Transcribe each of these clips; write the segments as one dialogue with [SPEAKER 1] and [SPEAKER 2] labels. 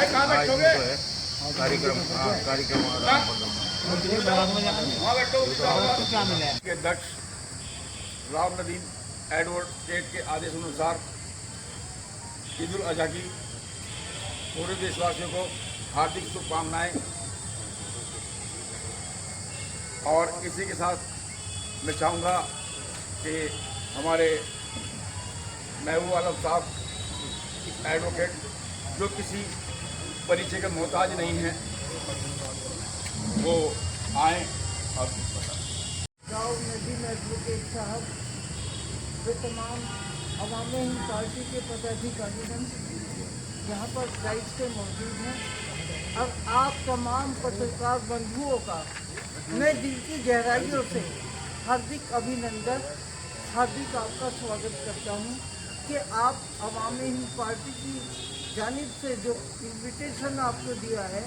[SPEAKER 1] कार्यक्रम
[SPEAKER 2] के अध्यक्ष राव नदीम एडवोकेट के आदेश अनुसार ईद उल अजहा की पूरे देशवासियों को हार्दिक शुभकामनाएं। और इसी के साथ मैं चाहूँगा कि हमारे महबूब आलम साहब एडवोकेट जो किसी परिचय का मोहताज नहीं है वो आए और
[SPEAKER 3] राव नदीम एडवोकेट साहब वे तमाम अवामी हिंद पार्टी के पदाधिकारीगण यहाँ पर साइट से मौजूद हैं। अब आप तमाम पत्रकार बंधुओं का मैं दिल की गहराइयों से हार्दिक अभिनंदन, हार्दिक आपका स्वागत करता हूँ कि आप अवामी हिंद पार्टी की जानिब से जो इन्विटेशन आपको दिया है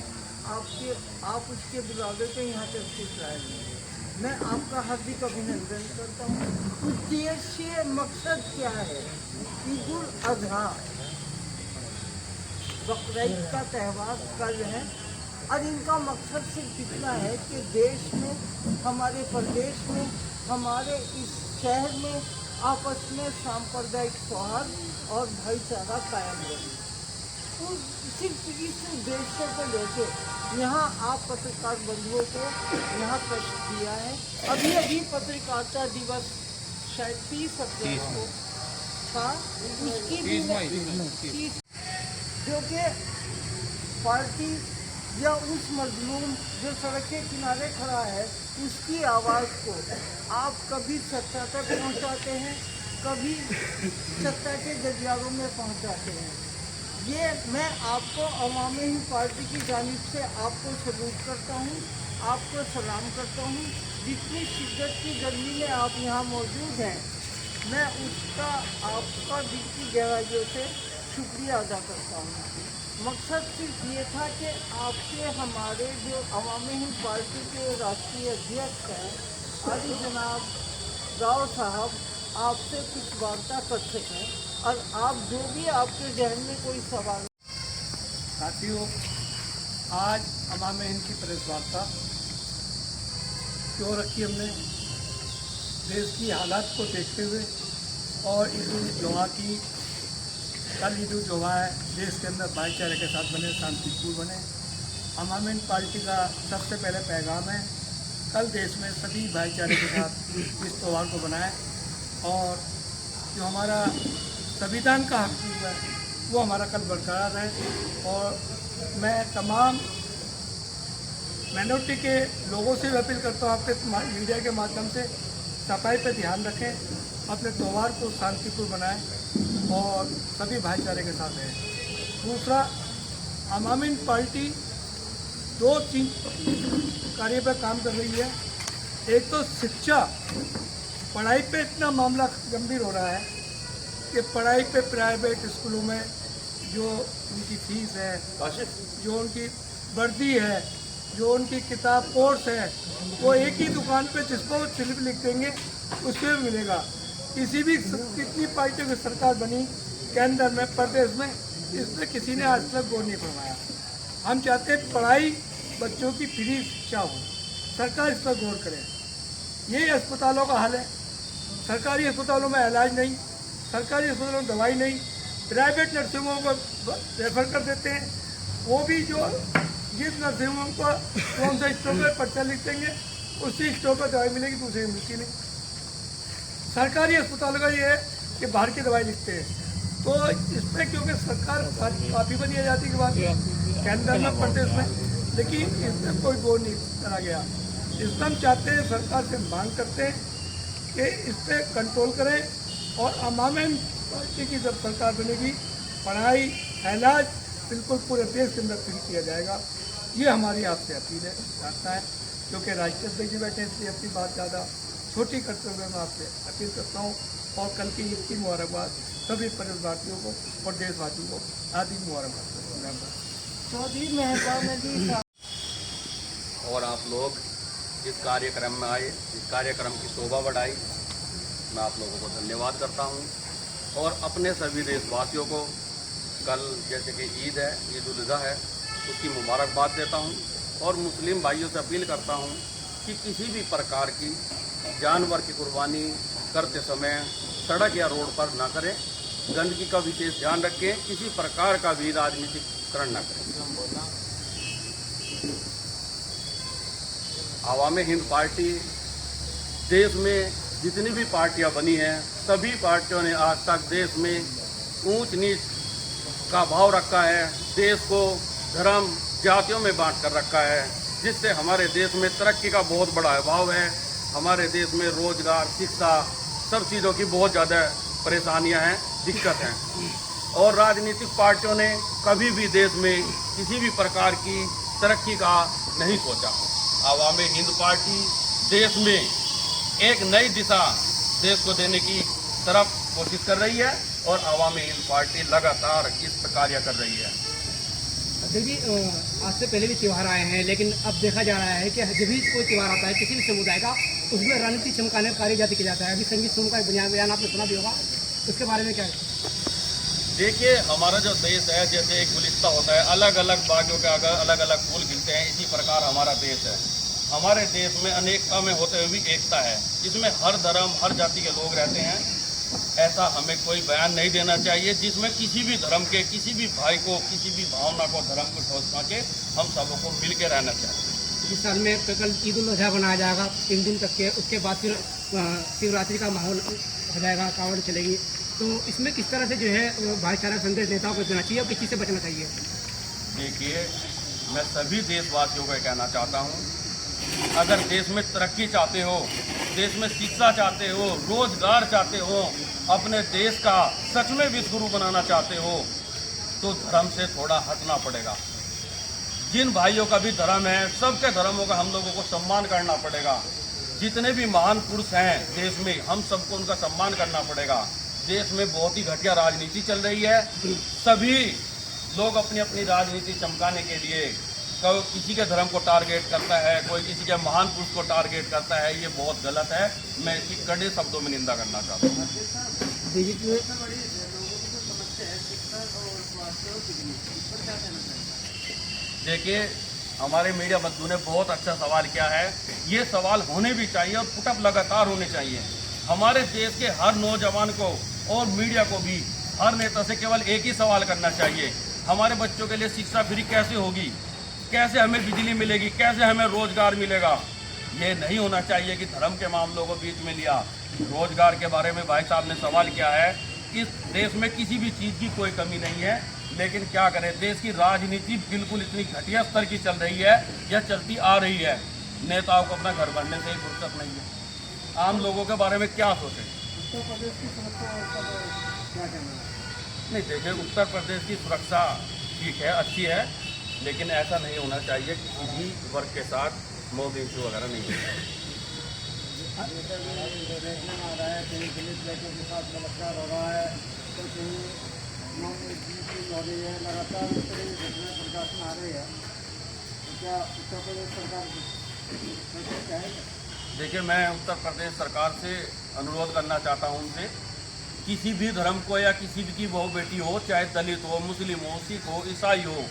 [SPEAKER 3] आप उसके बुलावे पे यहाँ तशरीफ लाए हैं। मैं आपका हार्दिक अभिनंदन करता हूँ। उद्देश्य मकसद क्या है? ईद उल अजहा बकरीद का त्यौहार कल है और इनका मकसद सिर्फ इतना है कि देश में, हमारे प्रदेश में, हमारे इस शहर में आपस में सांप्रदायिक सौहार्द और भाईचारा कायम रहे। सिर्फ इस उद्देश्य को लेकर यहाँ आप पत्रकार बंधुओं को यहाँ कष्ट दिया है। अभी अभी पत्रकारिता दिवस शायद 30 अप्रैल को था, उसकी भी जो कि पार्टी या उस मजलूम जो सड़क के किनारे खड़ा है उसकी आवाज़ को आप कभी सत्ता तक पहुँचाते हैं, कभी सत्ता के गलियारों में पहुँचाते हैं। ये मैं आपको अवामी हिंद पार्टी की जानिब से आपको सलूट करता हूँ, आपको सलाम करता हूँ। जितनी शिद्दत की गर्मी में आप यहाँ मौजूद हैं, मैं उसका आपका दिल की गहराइयों से शुक्रिया अदा करता हूँ। मकसद सिर्फ ये था कि आपसे हमारे जो अवामी हिंद पार्टी के राष्ट्रीय अध्यक्ष हैं अली जनाब राव साहब आपसे कुछ वार्ता कर सकें और आप जो भी आपके जहन में कोई सवाल।
[SPEAKER 4] साथियों, आज अवामी हिंद की प्रेस वार्ता क्यों रखी हमने? देश की हालात को देखते हुए और ईद उल जुहा की, कल ईद उल जुहा है, देश के अंदर भाईचारे के साथ बने, शांतिपूर्ण बने। अवामी हिंद पार्टी का सबसे पहले पैगाम है कल देश में सभी भाईचारे के साथ इस त्यौहार को बनाएं और जो हमारा संविधान का हक है वो हमारा कल बरकरार है। और मैं तमाम माइनॉरिटी के लोगों से भी अपील करता हूँ, आपके मीडिया के माध्यम से सफाई पे ध्यान रखें, अपने त्यौहार को शांतिपूर्ण बनाएं और सभी भाईचारे के साथ रहें। दूसरा, अवामी हिंद पार्टी 2-3 कार्य पर काम कर रही है। एक तो शिक्षा, पढ़ाई पे इतना मामला गंभीर हो रहा है कि पढ़ाई पे प्राइवेट स्कूलों में जो उनकी फीस है, जो उनकी वर्दी है, जो उनकी किताब कोर्स है, वो एक ही दुकान पे जिसको स्लिप लिख देंगे उससे भी मिलेगा। किसी भी कितनी पार्टियों की सरकार बनी केंद्र में, प्रदेश में, इसमें किसी ने आज तक गौर नहीं फरमाया। हम चाहते हैं पढ़ाई बच्चों की फ्री शिक्षा हो, सरकार इस पर गौर करे। यही अस्पतालों का हाल है। सरकारी अस्पतालों में इलाज नहीं, सरकारी अस्पतालों में दवाई नहीं, प्राइवेट नर्सिंगों को रेफर कर देते हैं। वो भी जो जिस नर्सिंगों को कौन सा स्टोर पर पर्चा लिख देंगे उसी स्टोर पर दवाई मिलेगी, दूसरी मिलती नहीं। सरकारी अस्पतालों का ये है कि बाहर की दवाई लिखते हैं। तो इसमें क्योंकि सरकार काफ़ी बनी आज़ादी के बाद केंद्र में, प्रदेश में, लेकिन इसमें कोई गौर नहीं करा गया। इसमें हम चाहते हैं, सरकार से मांग करते हैं कि इस पर कंट्रोल करें और अवामी हिंद पार्टी की जब सरकार बनेगी पढ़ाई, इलाज बिल्कुल पूरे देश के अंदर फ्री किया जाएगा। ये हमारी आपसे अपील है, चाहता है, क्योंकि राष्ट्रीय अध्यक्ष जी बैठे इसलिए अपनी बात ज़्यादा छोटी करते हुए मैं आपसे अपील करता हूँ। और कल की ईद की मुबारकबाद सभी प्रदेशवासियों को और देशवासियों को आदि मुबारकबाद।
[SPEAKER 3] चौधरी मेहरबान अली साहब
[SPEAKER 1] और आप लोग इस कार्यक्रम में आए, इस कार्यक्रम की शोभा बढ़ाई, मैं आप लोगों को धन्यवाद करता हूं। और अपने सभी देशवासियों को कल जैसे कि ईद है, ईद उल अज़हा है, उसकी मुबारकबाद देता हूँ और मुस्लिम भाइयों से अपील करता हूँ कि किसी भी प्रकार की जानवर की कुर्बानी करते समय सड़क या रोड पर ना करें, गंदगी का विशेष ध्यान रखें, किसी प्रकार का भी राजनीतिकरण ना करें। आवाम हिंद पार्टी देश में जितनी भी पार्टियां बनी हैं, सभी पार्टियों ने आज तक देश में ऊंच नीच का भाव रखा है, देश को धर्म जातियों में बांट कर रखा है, जिससे हमारे देश में तरक्की का बहुत बड़ा अभाव है। हमारे देश में रोजगार, शिक्षा, सब चीज़ों की बहुत ज़्यादा परेशानियां हैं, दिक्कत हैं। और राजनीतिक पार्टियों ने कभी भी देश में किसी भी प्रकार की तरक्की का नहीं सोचा। आवाम हिंद पार्टी देश में एक नई दिशा देश को देने की तरफ कोशिश कर रही है और आवाम हिंद पार्टी लगातार इस पर कार्य कर रही है।
[SPEAKER 5] देखिए, आज से पहले भी त्यौहार आए हैं, लेकिन अब देखा जा रहा है कि जब भी कोई त्यौहार आता है किसी भी समुदाय का, उसमें रणनीति चमकाने का कार्य जाति किया जाता है। अभी संगीत सोम का बयान आपने सुना भी होगा, उसके बारे में क्या है?
[SPEAKER 1] देखिए, हमारा जो देश है, जैसे एक गुलिस्ता होता है, अलग अलग बागों के अगर अलग अलग फूल खिलते हैं, इसी प्रकार हमारा देश है। हमारे देश में अनेकता में होते हुए भी एकता है, जिसमें हर धर्म, हर जाति के लोग रहते हैं। ऐसा हमें कोई बयान नहीं देना चाहिए जिसमें किसी भी धर्म के, किसी भी भाई को, किसी भी भावना को, धर्म को ठोस पहुँचे। हम सबको मिल के रहना चाहिए।
[SPEAKER 5] इस साल में कल ईद उल अज़हा बनाया जाएगा 3 दिन तक के, उसके बाद फिर शिवरात्रि का माहौल हो जाएगा, कांवड़ चलेगी, तो इसमें किस तरह से जो है भाईचारा संदेश नेताओं को देना चाहिए और किस चीज़ से बचना चाहिए?
[SPEAKER 1] देखिए, मैं सभी देशवासियों को कहना चाहता हूँ, अगर देश में तरक्की चाहते हो, देश में शिक्षा चाहते हो, रोजगार चाहते हो, अपने देश का सच में विश्वगुरु बनाना चाहते हो, तो धर्म से थोड़ा हटना पड़ेगा। जिन भाइयों का भी धर्म है, सबके धर्मों का हम लोगों को सम्मान करना पड़ेगा। जितने भी महान पुरुष हैं देश में, हम सबको उनका सम्मान करना पड़ेगा। देश में बहुत ही घटिया राजनीति चल रही है। सभी लोग अपनी अपनी राजनीति चमकाने के लिए कोई किसी के धर्म को टारगेट करता है, कोई किसी के महान पुरुष को टारगेट करता है। ये बहुत गलत है। मैं इसकी कड़े शब्दों में निंदा करना चाहता हूँ। देखिए, हमारे मीडिया बंधु ने बहुत अच्छा सवाल किया है। ये सवाल होने भी चाहिए और पुटअप लगातार होने चाहिए। हमारे देश के हर नौजवान को और मीडिया को भी हर नेता से केवल एक ही सवाल करना चाहिए, हमारे बच्चों के लिए शिक्षा फ्री कैसे होगी, कैसे हमें बिजली मिलेगी, कैसे हमें रोजगार मिलेगा। ये नहीं होना चाहिए कि धर्म के मामलों को बीच में लिया। रोजगार के बारे में भाई साहब ने सवाल किया है। इस देश में किसी भी चीज़ की कोई कमी नहीं है, लेकिन क्या करें, देश की राजनीति बिल्कुल इतनी घटिया स्तर की चल रही है या चलती आ रही है। नेताओं को अपना घर भरने से ही फुर्सत नहीं है। आम लोगों के बारे में क्या सोचें?
[SPEAKER 3] उत्तर प्रदेश की सुरक्षा क्या कहना है?
[SPEAKER 1] नहीं, देखिए, उत्तर प्रदेश की सुरक्षा ठीक है, अच्छी है, लेकिन ऐसा नहीं होना चाहिए कि किसी भी वर्ग के साथ मॉब इशू वगैरह नहीं होना चाहिए।
[SPEAKER 3] देखने में आ रहा है कहीं पुलिस लड़कों के साथ बलात्कार हो रहा है, तो कहीं हो रही है, लगातार इस तरह की घटनाएं प्रकाश में आ रही है। तो क्या उत्तर प्रदेश सरकार क्या है?
[SPEAKER 1] देखिए, मैं उत्तर प्रदेश सरकार से अनुरोध करना चाहता हूँ उनसे, किसी भी धर्म को या किसी भी की बहू बेटी हो, चाहे दलित हो, मुस्लिम हो, सिख हो, ईसाई हो,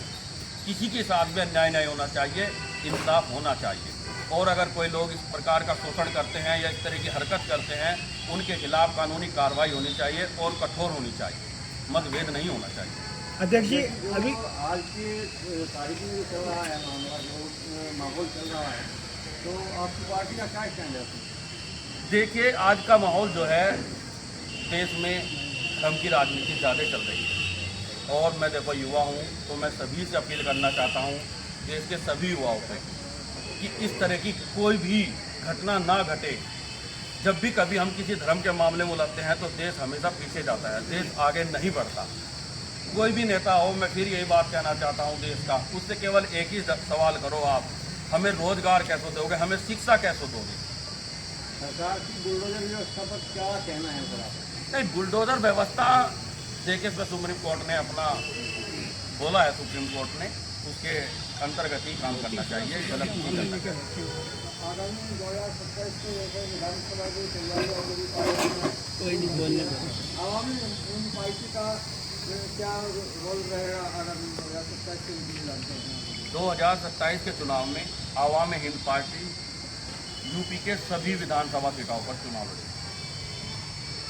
[SPEAKER 1] किसी के साथ भी अन्याय नहीं होना चाहिए, इंसाफ होना चाहिए। और अगर कोई लोग इस प्रकार का शोषण करते हैं या इस तरह की हरकत करते हैं, उनके खिलाफ कानूनी कार्रवाई होनी चाहिए और कठोर होनी चाहिए, मतभेद नहीं होना चाहिए।
[SPEAKER 5] अध्यक्ष जी, अभी
[SPEAKER 3] आज की तारीख में जो चल रहा है मामला, जो माहौल चल रहा है, तो आपकी पार्टी का क्या स्टैंड है?
[SPEAKER 1] देखिए, आज का माहौल जो है, देश में धर्म की राजनीति ज़्यादा चल रही है। और मैं देखो युवा हूँ, तो मैं सभी से अपील करना चाहता हूँ, देश के सभी युवाओं से, कि इस तरह की कोई भी घटना ना घटे। जब भी कभी हम किसी धर्म के मामले में उलझते हैं तो देश हमेशा पीछे जाता है, देश आगे नहीं बढ़ता। कोई भी नेता हो, मैं फिर यही बात कहना चाहता हूँ देश का, उससे केवल एक ही सवाल करो आप, हमें रोजगार कैसे दोगे, हमें शिक्षा कैसे दोगे।
[SPEAKER 3] सरकार की बुलडोजर व्यवस्था पर क्या कहना है सर?
[SPEAKER 1] नहीं, बुलडोजर व्यवस्था देखिए, इसमें सुप्रीम कोर्ट ने अपना बोला है, सुप्रीम कोर्ट ने उसके अंतर्गत ही काम करना चाहिए, गलत नहीं करना चाहिए।
[SPEAKER 3] आगामी 2027 को लेकर विधानसभा की तैयारी और कोई नहीं बोलने आवामी पार्टी का क्या रोल रहेगा आगामी 2027 के लिए?
[SPEAKER 1] 2027 के चुनाव में आवाम हिंद पार्टी यूपी के सभी विधानसभा सीटों पर चुनाव लड़ेगी।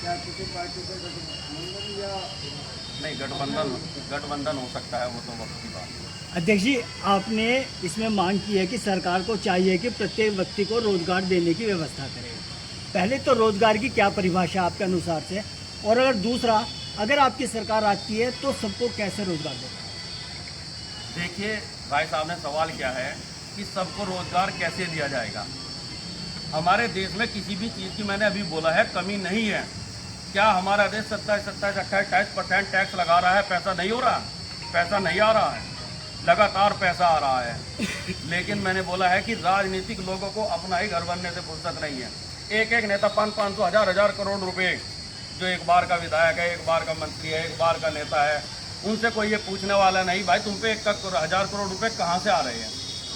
[SPEAKER 3] क्या किसी पार्टी का गठबंधन या
[SPEAKER 1] नहीं, गठबंधन हो सकता है, वो तो वक्त की बात है।
[SPEAKER 6] अध्यक्ष जी, आपने इसमें मांग की है कि सरकार को चाहिए कि प्रत्येक व्यक्ति को रोजगार देने की व्यवस्था करे। पहले तो रोजगार की क्या परिभाषा आपके अनुसार से, और अगर दूसरा, अगर आपकी सरकार आती है तो सबको कैसे रोजगार देगा?
[SPEAKER 1] देखिए भाई साहब ने सवाल किया है कि सबको रोजगार कैसे दिया जाएगा। हमारे देश में किसी भी चीज़ की, मैंने अभी बोला है, कमी नहीं है। क्या हमारा देश 27-28% टैक्स लगा रहा है? पैसा नहीं हो रहा, पैसा नहीं आ रहा है, लगातार पैसा आ रहा है। लेकिन मैंने बोला है कि राजनीतिक लोगों को अपना ही घर बनने से फुर्सत नहीं है। एक एक नेता 500-500 हजार करोड़ रुपए, जो एक बार का विधायक है, एक बार का मंत्री है, एक बार का नेता है, उनसे कोई ये पूछने वाला नहीं भाई तुम पे 1,000 करोड़ रुपए कहाँ से आ रहे हैं।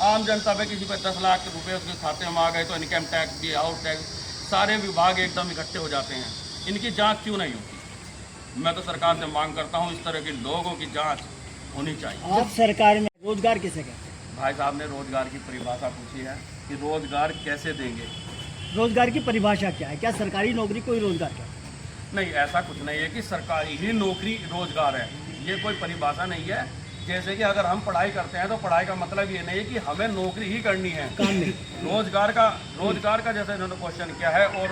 [SPEAKER 1] आम जनता पे किसी पे 10 लाख रुपए उसके खाते में आ गए तो इनकम टैक्स की, आउट टैक्स, सारे विभाग एकदम इकट्ठे हो जाते हैं। इनकी जांच क्यों नहीं होती? मैं तो सरकार से मांग करता हूं इस तरह के लोगों की जांच होनी चाहिए।
[SPEAKER 6] आप सरकार में रोजगार किसे कहते हैं?
[SPEAKER 1] भाई साहब ने रोजगार की परिभाषा पूछी है कि रोजगार कैसे देंगे।
[SPEAKER 6] रोजगार की परिभाषा क्या है? क्या सरकारी नौकरी कोई रोजगार क्या है?
[SPEAKER 1] नहीं, ऐसा कुछ नहीं है कि सरकारी ही नौकरी रोजगार है, ये कोई परिभाषा नहीं है। जैसे कि अगर हम पढ़ाई करते हैं तो पढ़ाई का मतलब ये नहीं है कि हमें नौकरी ही करनी है,
[SPEAKER 6] काम नहीं।
[SPEAKER 1] रोजगार का जैसे इन्होंने क्वेश्चन किया है, और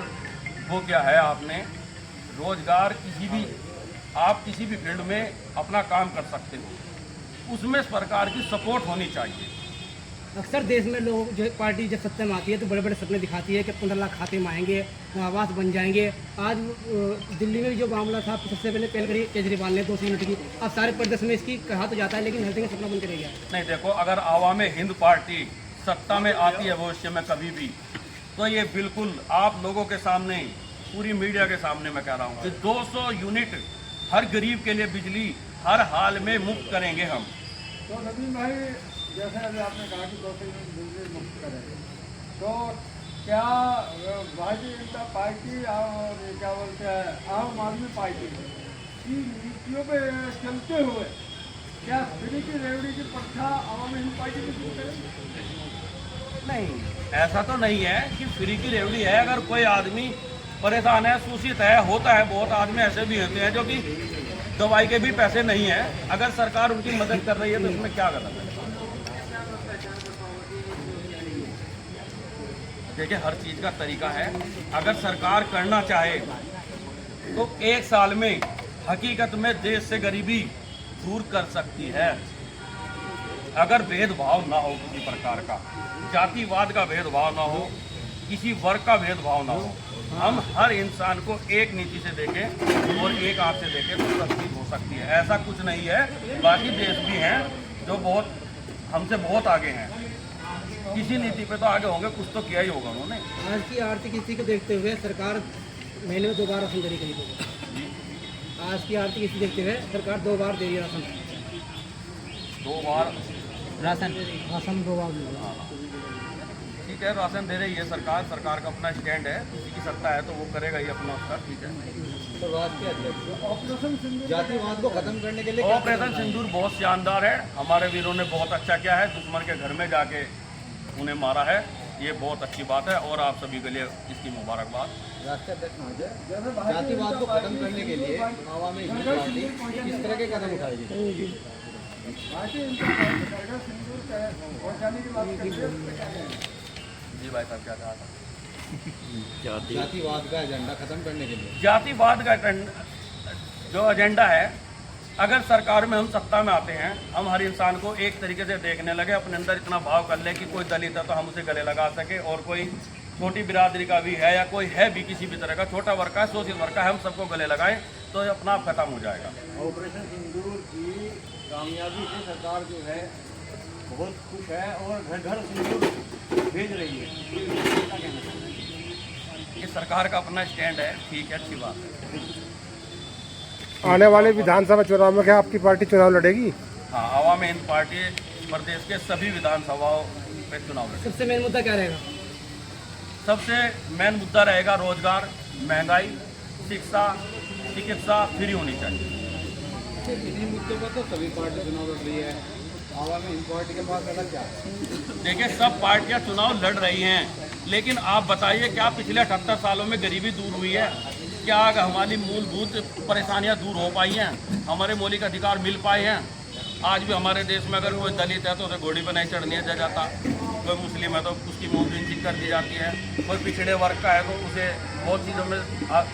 [SPEAKER 1] वो क्या है, आपने रोजगार आप किसी भी फील्ड में अपना काम कर सकते हो, उसमें सरकार की सपोर्ट होनी चाहिए।
[SPEAKER 5] अक्सर देश में लोग जो पार्टी जब सत्ता में आती है तो बड़े बड़े सपने दिखाती है कि 15 लाख खाते में आएंगे, आवास बन जाएंगे। आज दिल्ली में जो मामला था, सबसे पहले पहल करी केजरीवाल ने 200 यूनिट की। अब सारे प्रदेश में इसकी कहा तो जाता है, लेकिन हर जगह सपना बन के रह गया।
[SPEAKER 1] नहीं, देखो, अगर आवाम हिंद पार्टी सत्ता में आती है भविष्य में कभी भी, तो ये बिल्कुल आप लोगों के सामने, पूरी मीडिया के सामने मैं कह रहा हूँ कि 200 यूनिट हर गरीब के लिए बिजली हर हाल में मुफ्त करेंगे हम।
[SPEAKER 3] तो नवीन भाई, जैसे अभी आपने कहा कि 200 यूनिट बिजली मुफ्त करेंगे, तो क्या भारतीय जनता पार्टी और क्या बोलते हैं आम आदमी पार्टी की नीतियों पे चलते हुए क्या फ्री की रेवड़ी की प्रथा आवाम हिंद पार्टी की शुरू करेगी?
[SPEAKER 1] नहीं, ऐसा तो नहीं है कि फ्री की रेवड़ी है। अगर कोई आदमी परेशान है, शोषित है, होता है, बहुत आदमी ऐसे भी होते हैं जो कि दवाई के भी पैसे नहीं है, अगर सरकार उनकी मदद कर रही है तो इसमें क्या गलत है? देखिए, हर चीज़ का तरीका है। अगर सरकार करना चाहे तो 1 साल में हकीकत में देश से गरीबी दूर कर सकती है, अगर भेदभाव ना हो, किसी प्रकार का जातिवाद का भेदभाव ना हो, किसी वर्ग का भेदभाव ना हो, हम हर इंसान को एक नीति से देखें और एक आंख से देखें तो सब चीज़ हो सकती है। ऐसा कुछ नहीं है। बाकी देश भी हैं जो हमसे बहुत आगे हैं, किसी नीति पे तो आगे होंगे, कुछ तो किया ही होगा उन्होंने।
[SPEAKER 5] आज की आर्थिक स्थिति को देखते हुए सरकार महीने में 2 बार राशन जारी करेगी। आज की आर्थिक स्थिति देखते हुए सरकार 2 बार दे रही है राशन।
[SPEAKER 1] 2 बार
[SPEAKER 5] राशन 2 बार दे रही है।
[SPEAKER 1] ठीक है, राशन दे रही है सरकार का अपना स्टैंड है, किसी की सत्ता है तो वो करेगा ही अपना उसका। ठीक है,
[SPEAKER 3] ऑपरेशन सिंदूर
[SPEAKER 2] जातिवाद को खत्म करने के लिए
[SPEAKER 1] ऑपरेशन सिंदूर बहुत शानदार है। हमारे वीरों ने बहुत अच्छा किया है, दुश्मन के घर में जाके उन्हें मारा है, ये बहुत अच्छी बात है और आप सभी के लिए इसकी मुबारकबाद।
[SPEAKER 2] राष्ट्रीय अध्यक्ष महोदय, जातिवाद को खत्म करने के लिए आवाम हिंद पार्टी किस तरह के कदम उठाएगी?
[SPEAKER 3] भारतीय जनता पार्टी का सिंदूर पहुँचाने की बात कर रही है।
[SPEAKER 1] जी भाई साहब, क्या कहा था?
[SPEAKER 2] जातिवाद का एजेंडा खत्म करने के लिए
[SPEAKER 1] जातिवाद का जो एजेंडा है, अगर सरकार में हम सत्ता में आते हैं, हम हर इंसान को एक तरीके से देखने लगे, अपने अंदर इतना भाव कर ले कि कोई दलित है तो हम उसे गले लगा सके, और कोई छोटी बिरादरी का भी है या कोई है भी किसी भी तरह का छोटा वर्ग का, शोषित वर्ग का है, हम सबको गले लगाएं तो ये अपना आप खत्म हो जाएगा।
[SPEAKER 3] ऑपरेशन सिंदूर की कामयाबी से सरकार जो है बहुत खुश है और घर घर सिंदूर भेज रही है।
[SPEAKER 1] ये सरकार का अपना स्टैंड है, ठीक है, अच्छी बात है।
[SPEAKER 7] आने वाले विधानसभा चुनाव में क्या आपकी पार्टी चुनाव लड़ेगी?
[SPEAKER 1] हाँ, आवाम हिंद पार्टी प्रदेश के सभी विधानसभाओं पे चुनाव लड़ेगी।
[SPEAKER 5] सबसे मेन मुद्दा क्या रहेगा?
[SPEAKER 1] सबसे मेन मुद्दा रहेगा रोजगार, महंगाई, शिक्षा, चिकित्सा फ्री होनी चाहिए।
[SPEAKER 2] इन्हीं मुद्दों पर तो सभी पार्टी चुनाव लड़ रही है। आवामी हिंद पार्टी के पास अलग क्या है?
[SPEAKER 1] देखिए, सब पार्टियां चुनाव लड़ रही हैं, लेकिन आप बताइए क्या पिछले 78 सालों में गरीबी दूर हुई है? क्या हमारी मूलभूत परेशानियां दूर हो पाई हैं? हमारे मौलिक अधिकार मिल पाए हैं? आज भी हमारे देश में अगर कोई दलित है तो उसे घोड़ी पर नहीं चढ़ने दिया जाता, कोई मुस्लिम है तो उसकी मुंह लिंचिंग कर दी जाती है, कोई पिछड़े वर्ग का है तो उसे बहुत चीज़ों में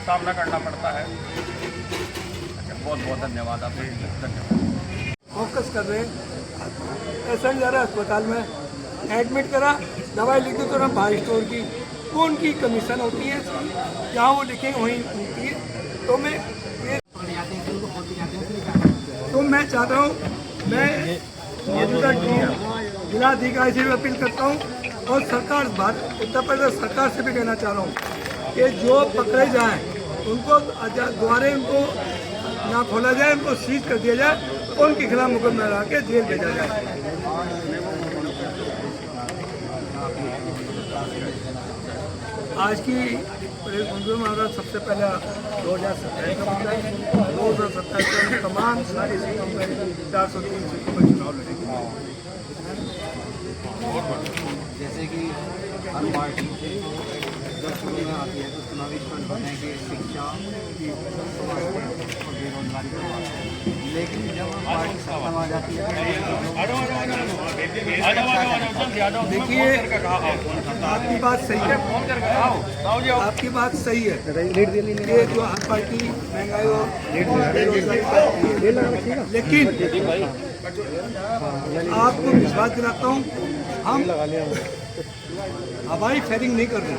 [SPEAKER 1] सामना करना पड़ता है। अच्छा, बहुत बहुत धन्यवाद आपसे, धन्यवाद।
[SPEAKER 4] फोकस कर रहे हैं। पेशेंट जा रहा है अस्पताल में, एडमिट करा, दवाई लिख दी तुरंत बाहर स्टोर की, वो उनकी कमीशन होती है, जहाँ वो लिखेंगे वहीं मिलती है। तो मैं चाहता हूँ, मैं मौजूदा जिलाधिकारी से भी अपील करता हूँ और सरकार उत्तर प्रदेश सरकार से भी कहना चाह रहा हूँ कि जो पकड़े जाएँ उनको दोबारा उनको ना खोला जाए, उनको सीज कर दिया जाए, उनके खिलाफ मुकदमा लगा के जेल भेजा जाए। आज की प्रेस कॉन्फ्रेंस में हमारा सबसे पहला 2027 का मुद्दा है। 2027 में तमाम सारी सीटों में 403 सीटों पर चुनाव लड़ेंगे।
[SPEAKER 8] जैसे कि हर पार्टी जब चुनाव आती है तो चुनावी स्टंट बनाए कि शिक्षा की और बेरोजगारी की बात है, लेकिन जब पार्टी सत्ता में आ जाती है
[SPEAKER 4] देखिए, आपकी बात सही है, आपकी बात सही है कि जो हर पार्टी महंगाई और बेरोजगारी करती है, लेकिन आपको विश्वास दिलाता हूँ, हम हवाई फेरिंग नहीं कर रहे।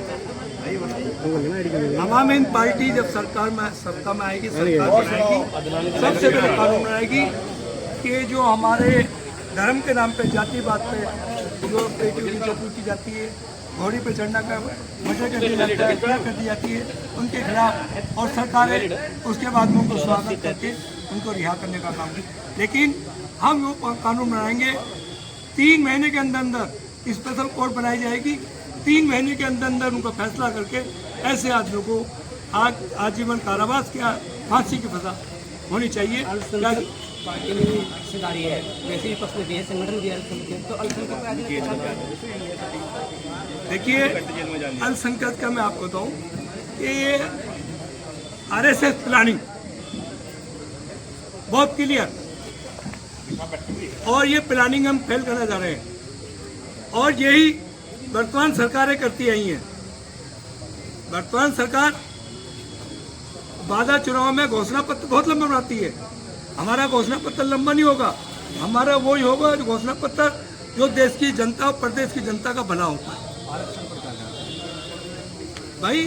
[SPEAKER 4] आवाम हिंद पार्टी जब सरकार में सत्ता में आएगी, सरकार बनाएगी, सबसे पहले कानून बनाएगी कि जो हमारे धर्म के नाम पे, जातिवाद पे जो बेटियों की चोरी की जाती है, घोड़ी पे चढ़ना का मजे कर दी जाती है, उनके खिलाफ, और सरकार उसके बाद में उनको स्वागत करके उनको रिहा करने का काम की। लेकिन हम वो कानून बनाएंगे, 3 महीने के अंदर अंदर स्पेशल कोर्ट बनाई जाएगी, 3 महीने के अंदर अंदर उनका फैसला करके ऐसे आदमियों को आजीवन कारावास या फांसी की सजा होनी चाहिए।
[SPEAKER 5] पार्टी में हिस्सेदारी है, वैसे ही पक्ष में भी है, संगठन भी है, तो अल्पसंख्यक
[SPEAKER 4] देखिए, अल्पसंख्यक का मैं आपको बताऊँ कि RSS प्लानिंग बहुत क्लियर, और ये प्लानिंग हम फेल करने जा रहे हैं, और यही वर्तमान सरकारें करती आई हैं। वर्तमान सरकार वादा चुनाव में घोषणा पत्र बहुत लंबा बनाती है। हमारा घोषणा पत्र लंबा नहीं होगा, हमारा वही होगा जो घोषणा पत्र जो देश की जनता और प्रदेश की जनता का भला होता है। भाई,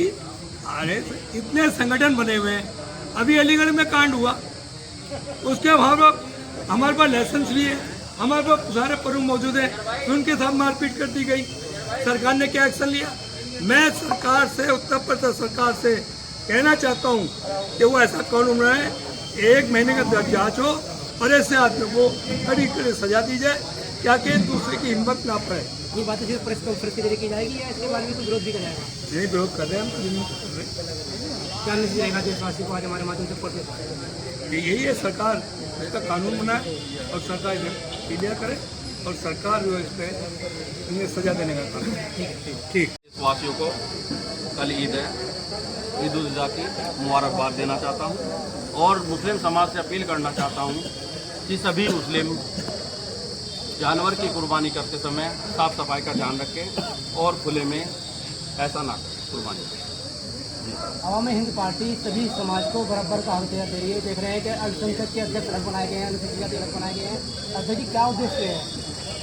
[SPEAKER 4] अरे इतने संगठन बने हुए हैं, अभी अलीगढ़ में कांड हुआ, उसके हमारे पास लाइसेंस भी है, हमारे पास सारे प्रमुख मौजूद हैं, उनके साथ मारपीट कर दी गई, सरकार ने क्या एक्शन लिया? मैं सरकार से, उत्तर प्रदेश सरकार से कहना चाहता हूं कि वो ऐसा कानून बनाए, 1 महीने का जांच हो और ऐसे आदमियों को कड़ी कड़ी सजा दी जाए, क्या कि दूसरे की हिम्मत ना पाए।
[SPEAKER 5] ये बातें सिर्फ प्रेस कॉन्फ्रेंस के जरिए की जाएगी या इसके बारे में तो विरोध भी किया जाएगा?
[SPEAKER 4] नहीं, विरोध कर रहे हैं हम।
[SPEAKER 5] क्या मैसेज रहेगा देशवासी को आज हमारे माध्यम से पढ़ते?
[SPEAKER 4] यही है, सरकार इसका कानून बनाए और सरकार इसे क्लियर करे, और सरकार जो इस पर इन्हें सजा देने का काम है। ठीक।
[SPEAKER 1] देशवासियों को कल ईद है, ईद उल अज़हा की मुबारकबाद देना चाहता हूँ, और मुस्लिम समाज से अपील करना चाहता हूँ कि सभी मुस्लिम जानवर की कुर्बानी करते समय साफ सफाई का ध्यान रखें और खुले में ऐसा ना कुर्बानी करें।
[SPEAKER 5] आवामी हिंद पार्टी सभी समाज को बराबर का हक दे रही है। देख रहे हैं कि अल्पसंख्यक के अध्यक्ष अलग बनाए गए हैं, अनुसूचित जाति अलग बनाए गए हैं। अध्यक्ष जी, क्या उद्देश्य है?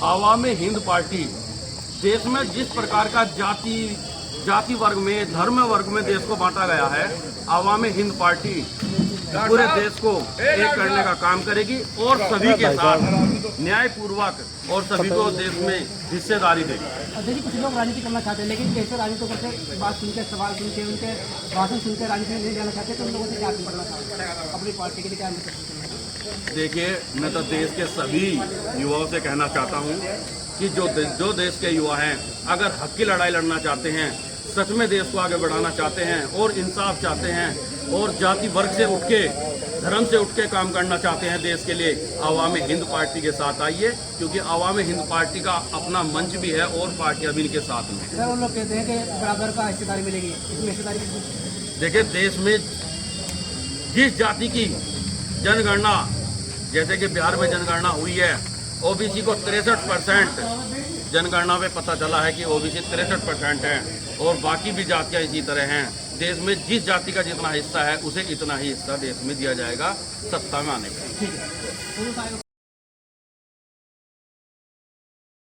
[SPEAKER 1] आवामी हिंद पार्टी देश में जिस प्रकार का जाति वर्ग में, धर्म वर्ग में देश को बांटा गया है, आवामी हिंद पार्टी पूरे देश को एक करने का काम करेगी और सभी के साथ न्यायपूर्वक और सभी को देश में हिस्सेदारी देगी।
[SPEAKER 5] अध्यक्ष जी, कुछ लोग राजनीति करना चाहते हैं, लेकिन कैसे राजनीति करते बात सुनकर, सवाल सुनकर, उनके भाषण सुनकर राजनीति में नहीं जाना चाहते, तो उन लोगों से क्या पढ़ना चाहते हैं? अपनी पार्टी के लिए क्या?
[SPEAKER 1] देखिए, मैं तो देश के सभी युवाओं से कहना चाहता हूँ कि जो देश के युवा हैं, अगर हक की लड़ाई लड़ना चाहते हैं, सच में देश को आगे बढ़ाना चाहते हैं और इंसाफ चाहते हैं और जाति वर्ग से उठ के धर्म से उठ के काम करना चाहते हैं देश के लिए, अवाम हिंद पार्टी के साथ आइए, क्योंकि अवाम हिंद पार्टी का अपना मंच भी है और पार्टियां भी इनके साथ में हैं।
[SPEAKER 5] सर वो लोग कहते हैं कि बराबर का हिस्सेदारी मिलेगी, इसमें हिस्सेदारी किसको?
[SPEAKER 1] देखिए, देश में जिस जाति की जनगणना, जैसे कि बिहार में जनगणना हुई है, ओबीसी को 63% जनगणना में पता चला है कि ओबीसी 63% है और बाकी भी जातियां इसी तरह हैं। देश में जिस जाति का जितना हिस्सा है उसे इतना ही हिस्सा देश में दिया जाएगा सत्ता में आने पर।
[SPEAKER 5] ठीक है।